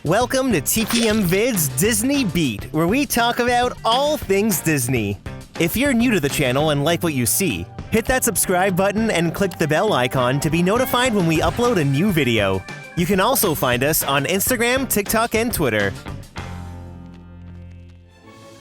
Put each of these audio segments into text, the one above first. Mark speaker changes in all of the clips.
Speaker 1: Welcome to TPM Vid's Disney Beat, where we talk about all things Disney. If you're new to the channel and like what you see, hit that subscribe button and click the bell icon to be notified when we upload a new video. You can also find us on Instagram, TikTok, and Twitter.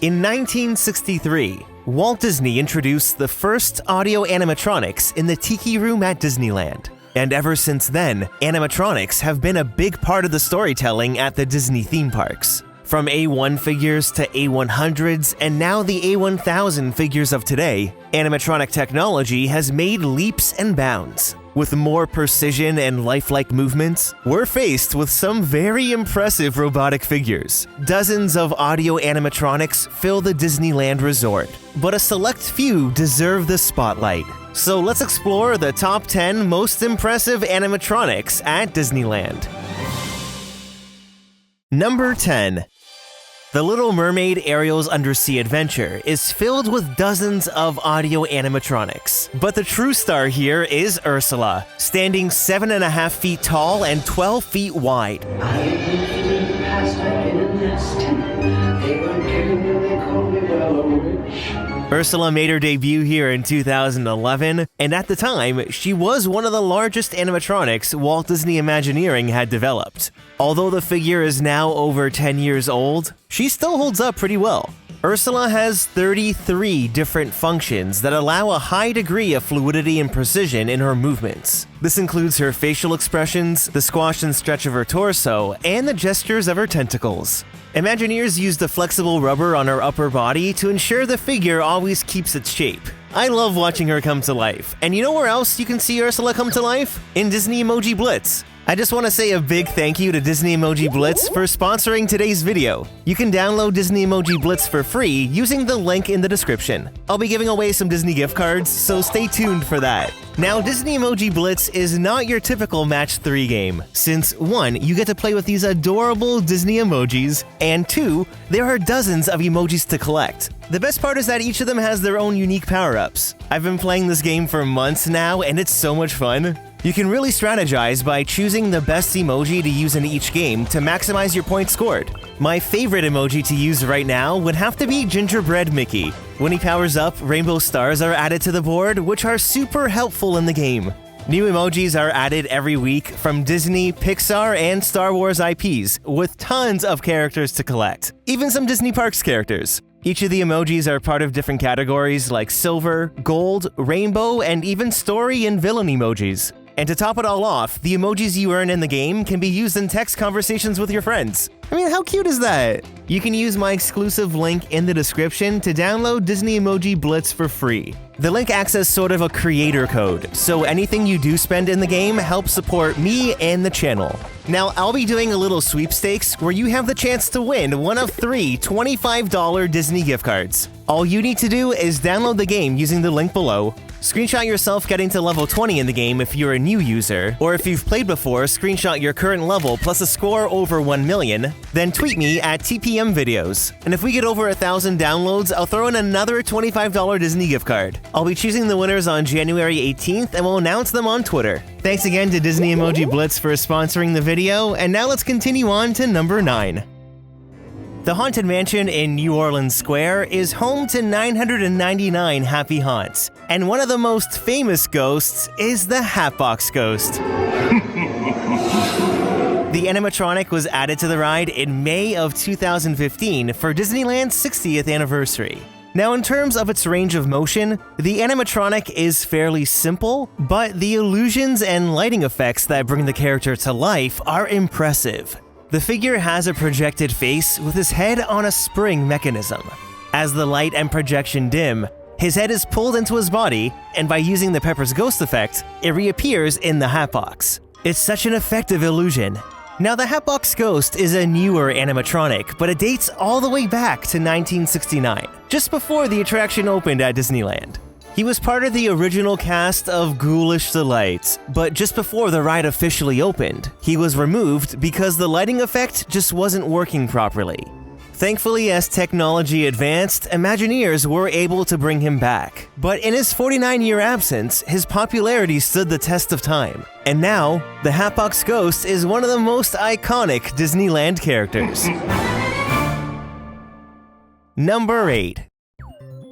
Speaker 1: In 1963, Walt Disney introduced the first audio animatronics in the Tiki Room at Disneyland. And ever since then, animatronics have been a big part of the storytelling at the Disney theme parks. From A1 figures to A100s and now the A1000 figures of today, animatronic technology has made leaps and bounds. With more precision and lifelike movements, we're faced with some very impressive robotic figures. Dozens of audio animatronics fill the Disneyland resort, but a select few deserve the spotlight. So let's explore the top 10 most impressive animatronics at Disneyland. Number 10. The Little Mermaid Ariel's Undersea Adventure is filled with dozens of audio animatronics. But the true star here is Ursula, standing 7.5 feet tall and 12 feet wide. Ursula made her debut here in 2011, and at the time, she was one of the largest animatronics Walt Disney Imagineering had developed. Although the figure is now over 10 years old, she still holds up pretty well. Ursula has 33 different functions that allow a high degree of fluidity and precision in her movements. This includes her facial expressions, the squash and stretch of her torso, and the gestures of her tentacles. Imagineers used the flexible rubber on her upper body to ensure the figure always keeps its shape. I love watching her come to life. And you know where else you can see Ursula come to life? In Disney Emoji Blitz. I just want to say a big thank you to Disney Emoji Blitz for sponsoring today's video. You can download Disney Emoji Blitz for free using the link in the description. I'll be giving away some Disney gift cards, so stay tuned for that. Now, Disney Emoji Blitz is not your typical Match 3 game, since 1, you get to play with these adorable Disney emojis, and 2, there are dozens of emojis to collect. The best part is that each of them has their own unique power-ups. I've been playing this game for months now, and it's so much fun. You can really strategize by choosing the best emoji to use in each game to maximize your points scored. My favorite emoji to use right now would have to be Gingerbread Mickey. When he powers up, rainbow stars are added to the board, which are super helpful in the game. New emojis are added every week from Disney, Pixar, and Star Wars IPs, with tons of characters to collect, even some Disney Parks characters. Each of the emojis are part of different categories like silver, gold, rainbow, and even story and villain emojis. And to top it all off, the emojis you earn in the game can be used in text conversations with your friends. I mean, how cute is that? You can use my exclusive link in the description to download Disney Emoji Blitz for free. The link acts as sort of a creator code, so anything you do spend in the game helps support me and the channel. Now, I'll be doing a little sweepstakes where you have the chance to win one of 3 $25 Disney gift cards. All you need to do is download the game using the link below, screenshot yourself getting to level 20 in the game if you're a new user, or if you've played before, screenshot your current level plus a score over 1 million, then tweet me at TPM Videos. And if we get over 1,000 downloads, I'll throw in another $25 Disney gift card. I'll be choosing the winners on January 18th and we'll announce them on Twitter. Thanks again to Disney Emoji Blitz for sponsoring the video, and now let's continue on to number 9. The Haunted Mansion in New Orleans Square is home to 999 happy haunts, and one of the most famous ghosts is the Hatbox Ghost. The animatronic was added to the ride in May of 2015 for Disneyland's 60th anniversary. Now, in terms of its range of motion, the animatronic is fairly simple, but the illusions and lighting effects that bring the character to life are impressive. The figure has a projected face with his head on a spring mechanism. As the light and projection dim, his head is pulled into his body, and by using the Pepper's Ghost effect, it reappears in the Hatbox. It's such an effective illusion. Now, the Hatbox Ghost is a newer animatronic, but it dates all the way back to 1969, just before the attraction opened at Disneyland. He was part of the original cast of Ghoulish Delights, but just before the ride officially opened, he was removed because the lighting effect just wasn't working properly. Thankfully, as technology advanced, Imagineers were able to bring him back. But in his 49-year absence, his popularity stood the test of time. And now, the Hatbox Ghost is one of the most iconic Disneyland characters. Number 8.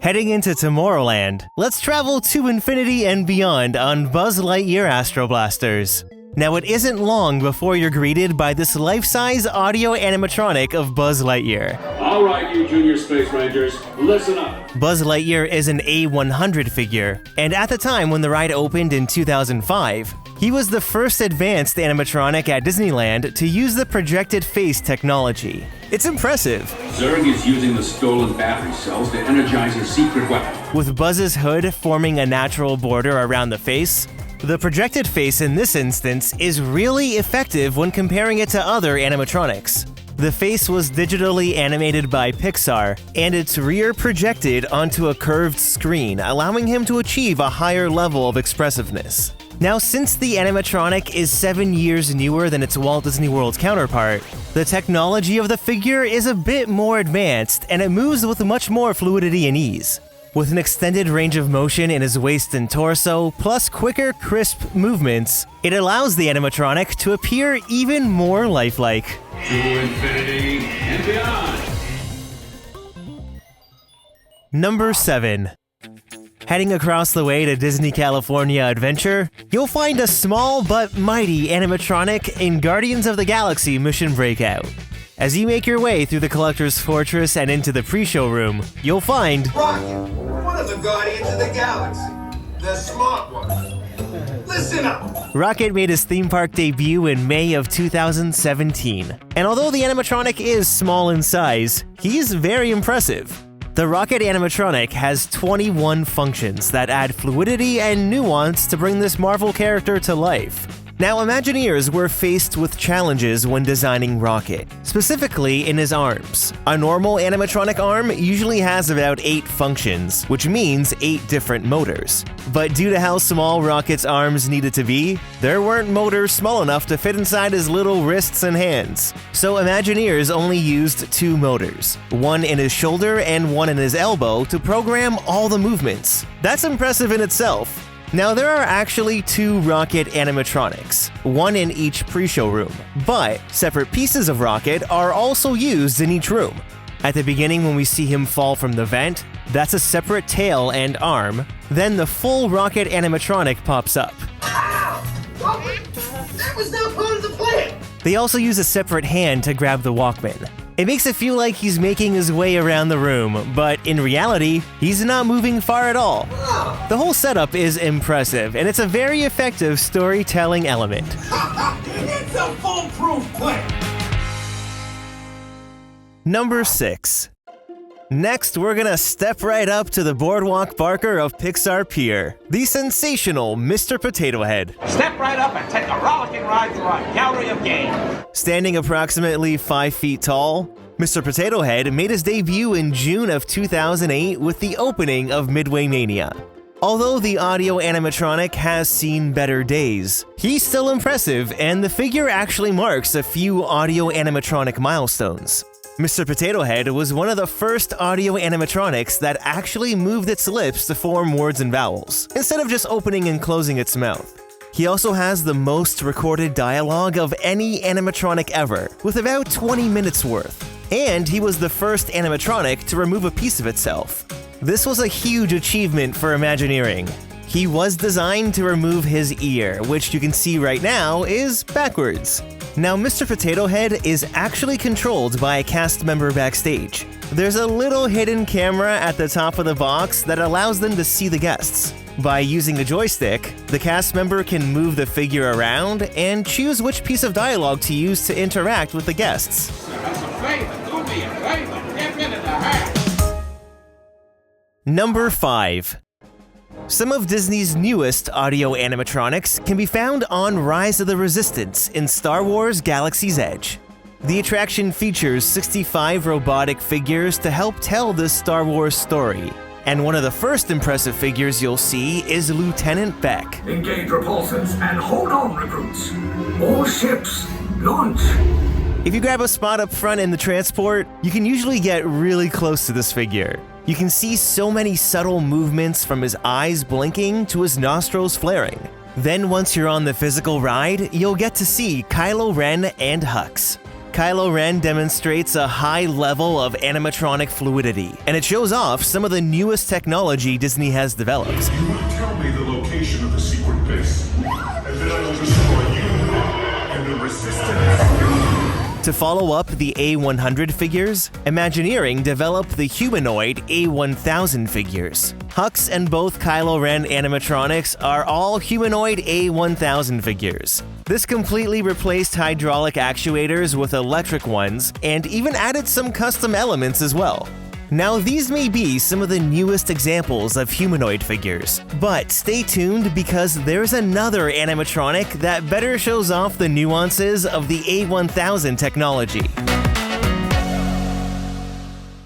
Speaker 1: Heading into Tomorrowland, let's travel to infinity and beyond on Buzz Lightyear Astro Blasters. Now, it isn't long before you're greeted by this life-size audio animatronic of Buzz Lightyear.
Speaker 2: All right, you Junior Space Rangers, listen up.
Speaker 1: Buzz Lightyear is an A100 figure, and at the time when the ride opened in 2005, he was the first advanced animatronic at Disneyland to use the projected face technology. It's impressive.
Speaker 2: Zurg is using the stolen battery cells to energize his secret weapon.
Speaker 1: With Buzz's hood forming a natural border around the face, the projected face in this instance is really effective when comparing it to other animatronics. The face was digitally animated by Pixar, and its rear projected onto a curved screen, allowing him to achieve a higher level of expressiveness. Now, since the animatronic is 7 years newer than its Walt Disney World counterpart, the technology of the figure is a bit more advanced, and it moves with much more fluidity and ease. With an extended range of motion in his waist and torso, plus quicker, crisp movements, it allows the animatronic to appear even more lifelike.
Speaker 2: To infinity and beyond.
Speaker 1: Number 7. Heading across the way to Disney California Adventure, you'll find a small but mighty animatronic in Guardians of the Galaxy Mission Breakout. As you make your way through the Collector's Fortress and into the pre-show room, you'll find
Speaker 3: Rocket, one of the Guardians of the Galaxy, the smart one. Listen up!
Speaker 1: Rocket made his theme park debut in May of 2017, and although the animatronic is small in size, he's very impressive. The Rocket animatronic has 21 functions that add fluidity and nuance to bring this Marvel character to life. Now, Imagineers were faced with challenges when designing Rocket, specifically in his arms. A normal animatronic arm usually has about 8 functions, which means 8 different motors. But due to how small Rocket's arms needed to be, there weren't motors small enough to fit inside his little wrists and hands. So Imagineers only used 2 motors, one in his shoulder and one in his elbow to program all the movements. That's impressive in itself. Now, there are actually 2 Rocket animatronics, one in each pre-show room, but separate pieces of Rocket are also used in each room. At the beginning, when we see him fall from the vent, that's a separate tail and arm. Then the full Rocket animatronic pops up.
Speaker 3: That was not part of the plan!
Speaker 1: They also use a separate hand to grab the Walkman. It makes it feel like he's making his way around the room, but in reality, he's not moving far at all. The whole setup is impressive, and it's a very effective storytelling element.
Speaker 3: It's a foolproof plan!
Speaker 1: Number 6. Next, we're gonna step right up to the boardwalk barker of Pixar Pier, the sensational Mr. Potato Head.
Speaker 4: Step right up and take a rollicking ride through our gallery of game.
Speaker 1: Standing approximately 5 feet tall, Mr. Potato Head made his debut in June of 2008 with the opening of Midway Mania. Although the audio animatronic has seen better days, he's still impressive, and the figure actually marks a few audio animatronic milestones. Mr. Potato Head was one of the first audio animatronics that actually moved its lips to form words and vowels, instead of just opening and closing its mouth. He also has the most recorded dialogue of any animatronic ever, with about 20 minutes worth. And he was the first animatronic to remove a piece of itself. This was a huge achievement for Imagineering. He was designed to remove his ear, which you can see right now is backwards. Now, Mr. Potato Head is actually controlled by a cast member backstage. There's a little hidden camera at the top of the box that allows them to see the guests. By using a joystick, the cast member can move the figure around and choose which piece of dialogue to use to interact with the guests. Number 5. Some of Disney's newest audio animatronics can be found on Rise of the Resistance in Star Wars Galaxy's Edge. The attraction features 65 robotic figures to help tell this Star Wars story. And one of the first impressive figures you'll see is Lieutenant Beck.
Speaker 5: Engage repulsors and hold on, recruits. All ships, launch.
Speaker 1: If you grab a spot up front in the transport, you can usually get really close to this figure. You can see so many subtle movements from his eyes blinking to his nostrils flaring. Then once you're on the physical ride, you'll get to see Kylo Ren and Hux. Kylo Ren demonstrates a high level of animatronic fluidity, and it shows off some of the newest technology Disney has developed.
Speaker 5: You will tell me the location of the secret base, and then I will destroy you and the Resistance.
Speaker 1: To follow up the A100 figures, Imagineering developed the humanoid A1000 figures. Hux and both Kylo Ren animatronics are all humanoid A1000 figures. This completely replaced hydraulic actuators with electric ones, and even added some custom elements as well. Now, these may be some of the newest examples of humanoid figures, but stay tuned because there's another animatronic that better shows off the nuances of the A1000 technology.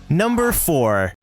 Speaker 1: Number 4.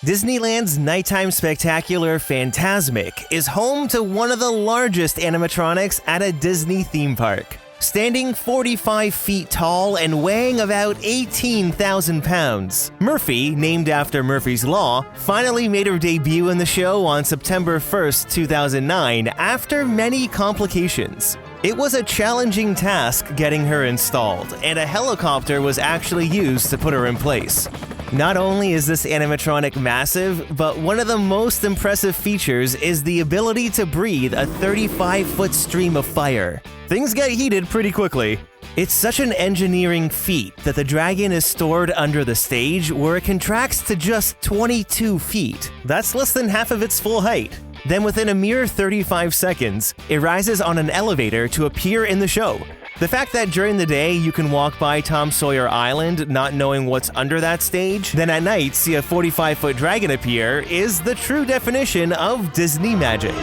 Speaker 1: Disneyland's nighttime spectacular Fantasmic is home to one of the largest animatronics at a Disney theme park. Standing 45 feet tall and weighing about 18,000 pounds, Murphy, named after Murphy's Law, finally made her debut in the show on September 1st, 2009, after many complications. It was a challenging task getting her installed, and a helicopter was actually used to put her in place. Not only is this animatronic massive, but one of the most impressive features is the ability to breathe a 35-foot stream of fire. Things get heated pretty quickly. It's such an engineering feat that the dragon is stored under the stage where it contracts to just 22 feet. That's less than half of its full height. Then within a mere 35 seconds, it rises on an elevator to appear in the show. The fact that during the day you can walk by Tom Sawyer Island not knowing what's under that stage, then at night see a 45-foot dragon appear is the true definition of Disney magic.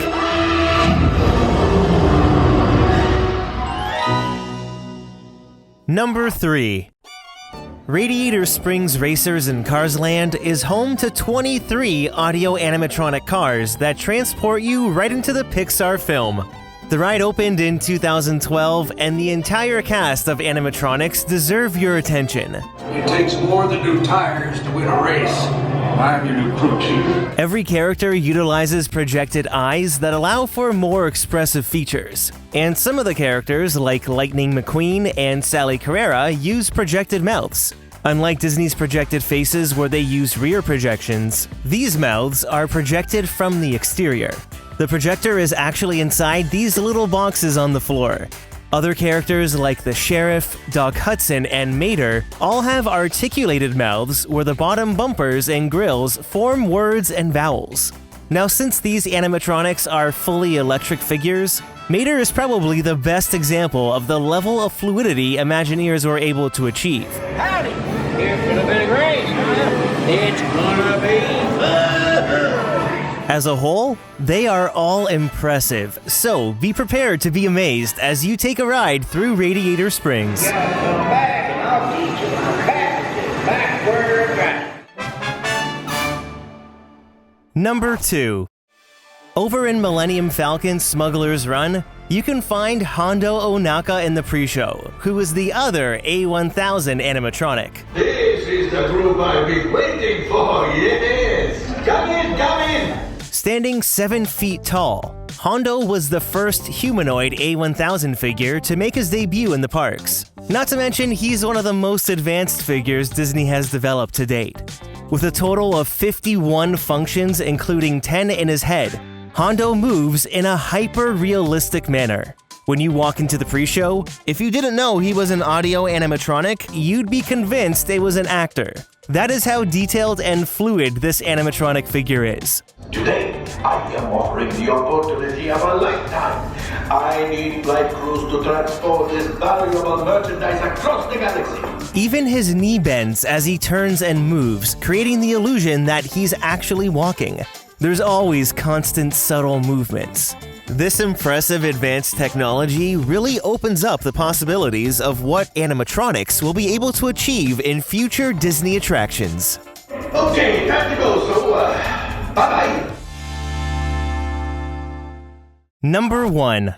Speaker 1: Number 3. Radiator Springs Racers in Cars Land is home to 23 audio animatronic cars that transport you right into the Pixar film. The ride opened in 2012, and the entire cast of animatronics deserve your attention.
Speaker 2: It takes more than new tires to win a race. I'm your new crew chief.
Speaker 1: Every character utilizes projected eyes that allow for more expressive features. And some of the characters, like Lightning McQueen and Sally Carrera, use projected mouths. Unlike Disney's projected faces where they use rear projections, these mouths are projected from the exterior. The projector is actually inside these little boxes on the floor. Other characters like the Sheriff, Doc Hudson, and Mater all have articulated mouths where the bottom bumpers and grills form words and vowels. Now, since these animatronics are fully electric figures, Mater is probably the best example of the level of fluidity Imagineers were able to achieve.
Speaker 4: Howdy! Here for the big race, huh? It's gonna be fun!
Speaker 1: As a whole, they are all impressive, so be prepared to be amazed as you take a ride through Radiator Springs.
Speaker 4: Come back and I'll teach you backward drive.
Speaker 1: Number 2. Over in Millennium Falcon Smuggler's Run, you can find Hondo Ohnaka in the pre-show, who is the other A1000 animatronic.
Speaker 3: This is the group I've been waiting for, yes! Come in, come in!
Speaker 1: Standing 7 feet tall, Hondo was the first humanoid A1000 figure to make his debut in the parks. Not to mention, he's one of the most advanced figures Disney has developed to date. With a total of 51 functions, including 10 in his head, Hondo moves in a hyper-realistic manner. When you walk into the pre-show, if you didn't know he was an audio animatronic, you'd be convinced it was an actor. That is how detailed and fluid this animatronic figure is.
Speaker 6: Today, I am offering the opportunity of a lifetime. I need flight crews to transport this valuable merchandise across the galaxy.
Speaker 1: Even his knee bends as he turns and moves, creating the illusion that he's actually walking. There's always constant subtle movements. This impressive advanced technology really opens up the possibilities of what animatronics will be able to achieve in future Disney attractions.
Speaker 3: Okay, time to go, so, bye-bye.
Speaker 1: Number 1.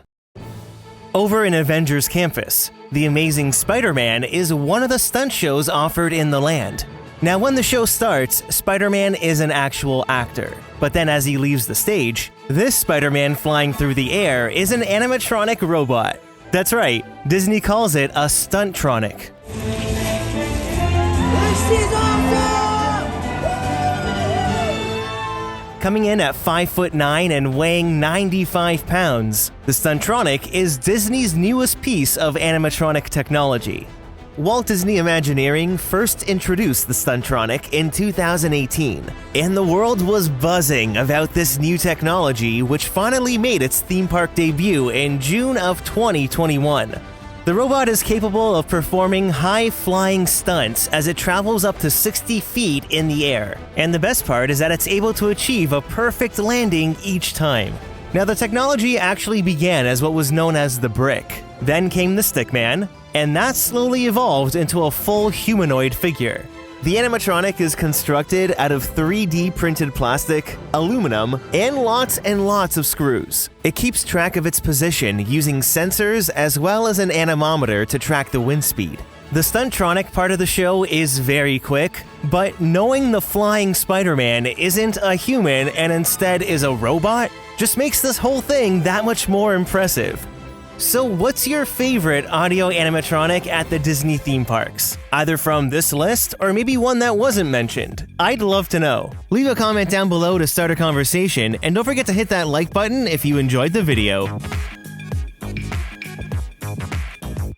Speaker 1: Over in Avengers Campus, The Amazing Spider-Man is one of the stunt shows offered in the land. Now, when the show starts, Spider-Man is an actual actor. But then as he leaves the stage, this Spider-Man flying through the air is an animatronic robot. That's right, Disney calls it a stuntronic. Coming in at 5'9" and weighing 95 pounds, the Stuntronic is Disney's newest piece of animatronic technology. Walt Disney Imagineering first introduced the Stuntronic in 2018, and the world was buzzing about this new technology, which finally made its theme park debut in June of 2021. The robot is capable of performing high-flying stunts as it travels up to 60 feet in the air, and the best part is that it's able to achieve a perfect landing each time. Now, the technology actually began as what was known as the Brick. Then came the Stickman, and that slowly evolved into a full humanoid figure. The animatronic is constructed out of 3D printed plastic, aluminum, and lots of screws. It keeps track of its position using sensors as well as an anemometer to track the wind speed. The Stuntronic part of the show is very quick, but knowing the flying Spider-Man isn't a human and instead is a robot just makes this whole thing that much more impressive. So what's your favorite audio animatronic at the Disney theme parks? Either from this list or maybe one that wasn't mentioned. I'd love to know. Leave a comment down below to start a conversation, and don't forget to hit that like button if you enjoyed the video.